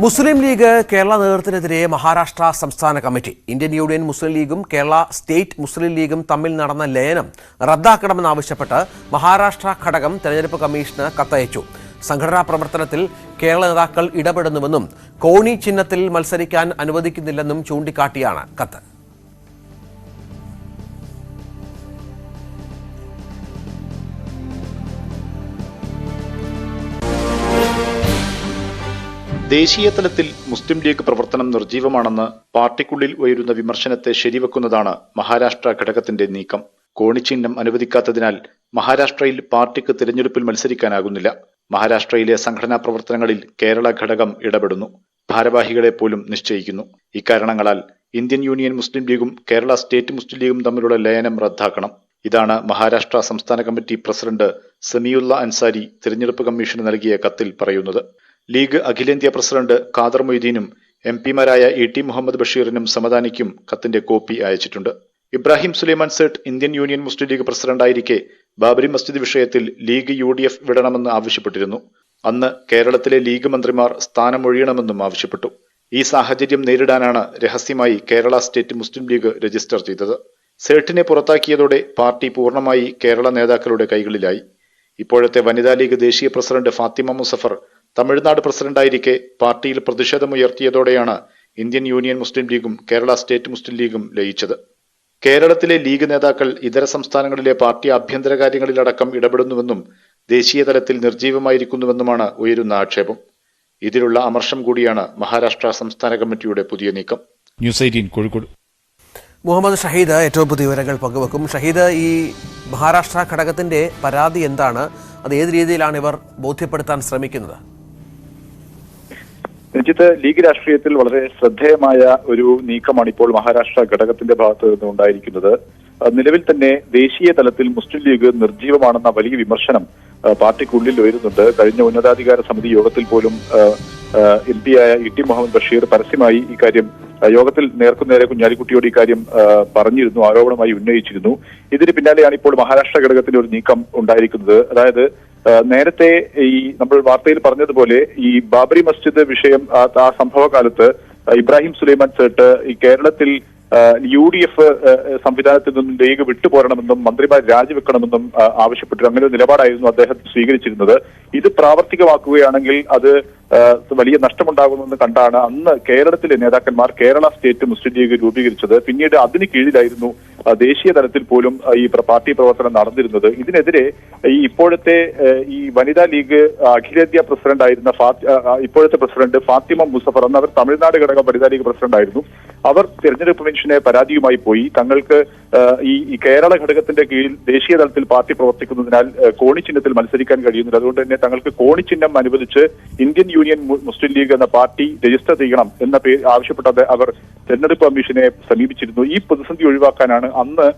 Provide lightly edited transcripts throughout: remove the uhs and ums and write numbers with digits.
മുസ്ലിം league Kerala നേതൃത്വത്തിനെതിരെ Maharashtra സംസ്ഥാന committee. Indian union മുസ്ലിം ലീഗും Kerala state മുസ്ലിം ലീഗും തമ്മിൽ നടന്ന ലയനം റദ്ദാക്കണമെന്നാവശ്യപ്പെട്ട് മഹാരാഷ്ട്ര ഘടകം തെരഞ്ഞെടുപ്പ് കമ്മീഷന് കത്തയച്ചു. സംഘടനാ പ്രവർത്തനത്തിൽ കേരള നേതാക്കൾ ഇടപെടുന്നുവെന്നും കോണി ചിഹ്നത്തിൽ മത്സരിക്കാൻ അനുവദിക്കുന്നില്ലെന്നും ചൂണ്ടിക്കാട്ടിയാണ് കത്ത്. ദേശീയ തലത്തിൽ മുസ്ലിം ലീഗ് പ്രവർത്തനം നിർജീവമാണെന്ന് പാർട്ടിക്കുള്ളിൽ ഉയരുന്ന വിമർശനത്തെ ശരിവെക്കുന്നതാണ് മഹാരാഷ്ട്ര ഘടകത്തിന്റെ നീക്കം. കോണിച്ചിഹ്നം അനുവദിക്കാത്തതിനാൽ മഹാരാഷ്ട്രയിൽ പാർട്ടിക്ക് തിരഞ്ഞെടുപ്പിൽ മത്സരിക്കാനാകുന്നില്ല. മഹാരാഷ്ട്രയിലെ സംഘടനാ പ്രവർത്തനങ്ങളിൽ കേരള ഘടകം ഇടപെടുന്നു, ഭാരവാഹികളെ പോലും നിശ്ചയിക്കുന്നു. ഇക്കാരണങ്ങളാൽ ഇന്ത്യൻ യൂണിയൻ മുസ്ലിം ലീഗും കേരള സ്റ്റേറ്റ് മുസ്ലിം ലീഗും തമ്മിലുള്ള ലയനം റദ്ദാക്കണം. ഇതാണ് മഹാരാഷ്ട്ര സംസ്ഥാന കമ്മിറ്റി പ്രസിഡന്റ് സമീഉള്ള അൻസാരി തിരഞ്ഞെടുപ്പ് കമ്മീഷന് നൽകിയ കത്തിൽ പറയുന്നത്. ലീഗ് അഖിലേന്ത്യാ പ്രസിഡന്റ് ഖാദർ മൊയ്തീനും എംപിമാരായ ഇ.ടി. മുഹമ്മദ് ബഷീറിനും സമദാനിക്കും കത്തിന്റെ കോപ്പി അയച്ചിട്ടുണ്ട്. ഇബ്രാഹിം സുലൈമാൻ സേട്ട് ഇന്ത്യൻ യൂണിയൻ മുസ്ലിം ലീഗ് പ്രസിഡന്റായിരിക്കെ ബാബരി മസ്ജിദ് വിഷയത്തിൽ ലീഗ് UDF വിടണമെന്ന് ആവശ്യപ്പെട്ടിരുന്നു. അന്ന് കേരളത്തിലെ ലീഗ് മന്ത്രിമാർ സ്ഥാനമൊഴിയണമെന്നും ആവശ്യപ്പെട്ടു. ഈ സാഹചര്യം നേരിടാനാണ് രഹസ്യമായി കേരള സ്റ്റേറ്റ് മുസ്ലിം ലീഗ് രജിസ്റ്റർ ചെയ്തത്. സേട്ടിനെ പുറത്താക്കിയതോടെ പാർട്ടി പൂർണ്ണമായി കേരള നേതാക്കളുടെ കൈകളിലായി. ഇപ്പോഴത്തെ വനിതാ ലീഗ് ദേശീയ പ്രസിഡന്റ് ഫാത്തിമ മുസഫർ തമിഴ്നാട് പ്രസിഡന്റായിരിക്കെ പാർട്ടിയിൽ പ്രതിഷേധമുയർത്തിയതോടെയാണ് ഇന്ത്യൻ യൂണിയൻ മുസ്ലിം ലീഗും കേരള സ്റ്റേറ്റ് മുസ്ലിം ലീഗും ലയിച്ചത്. കേരളത്തിലെ ലീഗ് നേതാക്കൾ ഇതര സംസ്ഥാനങ്ങളിലെ പാർട്ടി ആഭ്യന്തര കാര്യങ്ങളിലടക്കം ഇടപെടുന്നുവെന്നും ദേശീയ തലത്തിൽ നിർജീവമായിരിക്കുന്നുവെന്നുമാണ് ഉയരുന്ന ആക്ഷേപം. ഇതിലുള്ള അമർഷം കൂടിയാണ് മഹാരാഷ്ട്ര സംസ്ഥാന കമ്മിറ്റിയുടെ പുതിയ നീക്കം. ന്യൂസ് 18 കോഴിക്കോട്. മുഹമ്മദ് ഷഹീദ് ഏറ്റവും പുതിയ വിവരങ്ങൾ പങ്കുവെക്കും. ഷഹീദ്, ഈ മഹാരാഷ്ട്ര ഘടകത്തിന്റെ പരാതി എന്താണ്? അത് ഏത് രീതിയിലാണ് ഇവർ ബോധ്യപ്പെടുത്താൻ ശ്രമിക്കുന്നത്? രഞ്ജിത്ത്, ലീഗ് രാഷ്ട്രീയത്തിൽ വളരെ ശ്രദ്ധേയമായ ഒരു നീക്കമാണ് ഇപ്പോൾ മഹാരാഷ്ട്ര ഘടകത്തിന്റെ ഭാഗത്ത് നിന്ന് ഉണ്ടായിരിക്കുന്നത്. നിലവിൽ തന്നെ ദേശീയ തലത്തിൽ മുസ്ലിം ലീഗ് നിർജീവമാണെന്ന വലിയ വിമർശനം പാർട്ടിക്കുള്ളിൽ ഉയരുന്നുണ്ട്. കഴിഞ്ഞ ഉന്നതാധികാര സമിതി യോഗത്തിൽ പോലും MP-ആയ ഇ.ടി. മുഹമ്മദ് ബഷീർ പരസ്യമായി ഇക്കാര്യം യോഗത്തിൽ നേർക്കുനേരെ കുഞ്ഞാലിക്കുട്ടിയോട് ഇക്കാര്യം പറഞ്ഞിരുന്നു, ആരോപണമായി ഉന്നയിച്ചിരുന്നു. ഇതിന് പിന്നാലെയാണ് ഇപ്പോൾ മഹാരാഷ്ട്ര ഘടകത്തിന്റെ ഒരു നീക്കം ഉണ്ടായിരിക്കുന്നത്. അതായത് നേരത്തെ ഈ നമ്മൾ വാർത്തയിൽ പറഞ്ഞതുപോലെ ഈ ബാബരി മസ്ജിദ് വിഷയം ആ സംഭവ കാലത്ത് ഇബ്രാഹിം സുലൈമാൻ സേട്ട് ഈ കേരളത്തിൽ UDF സംവിധാനത്തിൽ നിന്നും ലീഗ് വിട്ടുപോരണമെന്നും മന്ത്രിമാർ രാജിവെക്കണമെന്നും ആവശ്യപ്പെട്ടു. അങ്ങനെ ഒരു നിലപാടായിരുന്നു അദ്ദേഹം സ്വീകരിച്ചിരുന്നത്. ഇത് പ്രാവർത്തികമാക്കുകയാണെങ്കിൽ അത് വലിയ നഷ്ടമുണ്ടാകുമെന്ന് കണ്ടാണ് അന്ന് കേരളത്തിലെ നേതാക്കന്മാർ കേരള സ്റ്റേറ്റ് മുസ്ലിം ലീഗ് രൂപീകരിച്ചത്. പിന്നീട് അതിന് കീഴിലായിരുന്നു ദേശീയ തലത്തിൽ പോലും ഈ പാർട്ടി പ്രവർത്തനം നടന്നിരുന്നത്. ഇതിനെതിരെ ഈ ഇപ്പോഴത്തെ ഈ വനിതാ ലീഗ് അഖിലേന്ത്യാ പ്രസിഡന്റ് ആയിരുന്ന ഇപ്പോഴത്തെ പ്രസിഡന്റ് ഫാത്തിമ മുസഫർ, അന്ന് അവർ തമിഴ്നാട് ഘടകം വനിതാ ലീഗ് പ്രസിഡന്റ് ആയിരുന്നു. അവർ തെരഞ്ഞെടുപ്പ് കമ്മീഷനെ പരാതിയുമായി പോയി. തങ്ങൾക്ക് ഈ കേരള ഘടകത്തിന്റെ കീഴിൽ ദേശീയ തലത്തിൽ പാർട്ടി പ്രവർത്തിക്കുന്നതിനാൽ കോണി ചിഹ്നത്തിൽ മത്സരിക്കാൻ കഴിയുന്നില്ല. അതുകൊണ്ട് തന്നെ തങ്ങൾക്ക് കോണി ചിഹ്നം അനുവദിച്ച് ഇന്ത്യൻ യൂണിയൻ മുസ്ലിം ലീഗ് എന്ന പാർട്ടി രജിസ്റ്റർ ചെയ്യണം എന്ന പേര് ആവശ്യപ്പെട്ട് അവർ തെരഞ്ഞെടുപ്പ് കമ്മീഷനെ സമീപിച്ചിരുന്നു. ഈ പ്രതിസന്ധി ഒഴിവാക്കാനാണ് അന്ന്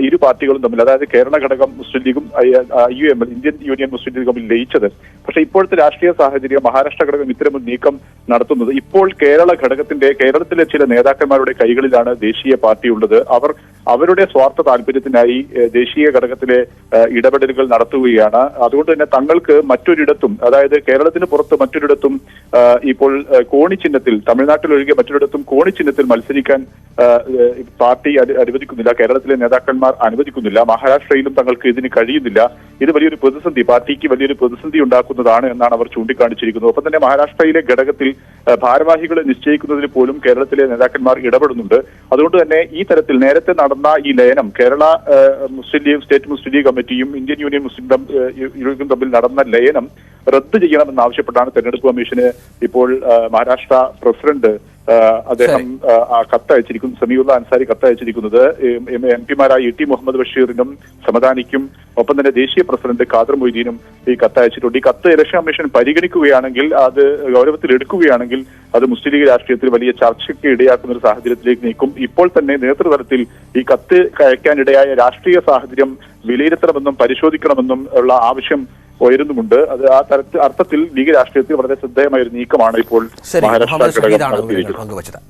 ഇരു പാർട്ടികളും തമ്മിൽ, അതായത് കേരള ഘടകം മുസ്ലിം ലീഗും IUML ഇന്ത്യൻ യൂണിയൻ മുസ്ലിം ലീഗ് തമ്മിൽ ലയിച്ചത്. പക്ഷേ ഇപ്പോഴത്തെ രാഷ്ട്രീയ സാഹചര്യം മഹാരാഷ്ട്ര ഘടകം ഇത്തരമൊരു നീക്കം നടത്തുന്നത് ഇപ്പോൾ കേരളത്തിലെ ചില നേതാക്കന്മാരുടെ കൈകളിലാണ് ദേശീയ പാർട്ടി ഉള്ളത്. അവർ അവരുടെ സ്വാർത്ഥ താല്പര്യത്തിനായി ദേശീയ ഘടകത്തിലെ ഇടപെടലുകൾ നടത്തുകയാണ്. അതുകൊണ്ട് തന്നെ തങ്ങൾക്ക് മറ്റൊരിടത്തും, അതായത് കേരളത്തിന് പുറത്ത് മറ്റൊരിടത്തും ഇപ്പോൾ കോണി ചിഹ്നത്തിൽ, തമിഴ്നാട്ടിലൊഴികെ മറ്റൊരിടത്തും കോണി ചിഹ്നത്തിൽ മത്സരിക്കാൻ പാർട്ടി അനുവദിക്കുന്നില്ല, കേരളത്തിലെ നേതാക്കന്മാർ അനുവദിക്കുന്നില്ല. മഹാരാഷ്ട്രയിലും തങ്ങൾക്ക് ഇതിന് കഴിയുന്നില്ല. ഇത് വലിയൊരു പ്രതിസന്ധി, പാർട്ടിക്ക് വലിയൊരു പ്രതിസന്ധി ഉണ്ടാക്കുന്നതാണ് എന്നാണ് അവർ ചൂണ്ടിക്കാണിച്ചിരിക്കുന്നത്. ഒപ്പം തന്നെ മഹാരാഷ്ട്രയിലെ ഘടകത്തിൽ ഭാരവാഹികളെ നിശ്ചയിക്കുന്നതിന് പോലും കേരളത്തിലെ നേതാക്കന്മാർ ഇടപെടുന്നുണ്ട്. അതുകൊണ്ട് തന്നെ ഈ തരത്തിൽ നേരത്തെ നടന്ന ഈ ലയനം കേരള മുസ്ലിം ലീഗ് സ്റ്റേറ്റ് മുസ്ലിം ലീഗ് കമ്മിറ്റിയും ഇന്ത്യൻ യൂണിയൻ മുസ്ലിം ലീഗും തമ്മിൽ നടന്ന ലയനം റദ്ദ് ചെയ്യണമെന്നാവശ്യപ്പെട്ടാണ് തെരഞ്ഞെടുപ്പ് കമ്മീഷന് ഇപ്പോൾ മഹാരാഷ്ട്ര പ്രസിഡന്റ് അദ്ദേഹം കത്തയച്ചിരിക്കുന്നു. സമീഉള്ള അൻസാരി കത്തയച്ചിരിക്കുന്നത് MP-മാരായ ഇ.ടി. മുഹമ്മദ് ബഷീറിനും സമദാനിക്കും ഒപ്പം തന്നെ ദേശീയ പ്രസിഡന്റ് ഖാദർ മൊയ്തീനും ഈ കത്തയച്ചിട്ടുണ്ട്. ഈ കത്ത് ഇലക്ഷൻ കമ്മീഷൻ പരിഗണിക്കുകയാണെങ്കിൽ, അത് ഗൗരവത്തിൽ എടുക്കുകയാണെങ്കിൽ അത് മുസ്ലിം ലീഗ് രാഷ്ട്രീയത്തിൽ വലിയ ചർച്ചയ്ക്ക് ഇടയാക്കുന്ന ഒരു സാഹചര്യത്തിലേക്ക് നീക്കും. ഇപ്പോൾ തന്നെ നേതൃതലത്തിൽ ഈ കത്ത് അയക്കാനിടയായ രാഷ്ട്രീയ സാഹചര്യം വിലയിരുത്തണമെന്നും പരിശോധിക്കണമെന്നും ഉള്ള ആവശ്യം ഉയരുന്നുമുണ്ട്. അത് ആ അർത്ഥത്തിൽ ലീഗ് രാഷ്ട്രീയത്തിൽ വളരെ ശ്രദ്ധേയമായ ഒരു നീക്കമാണ് ഇപ്പോൾ മഹാരാഷ്ട്ര ഘടകം നടത്തിയിരിക്കുന്നത്.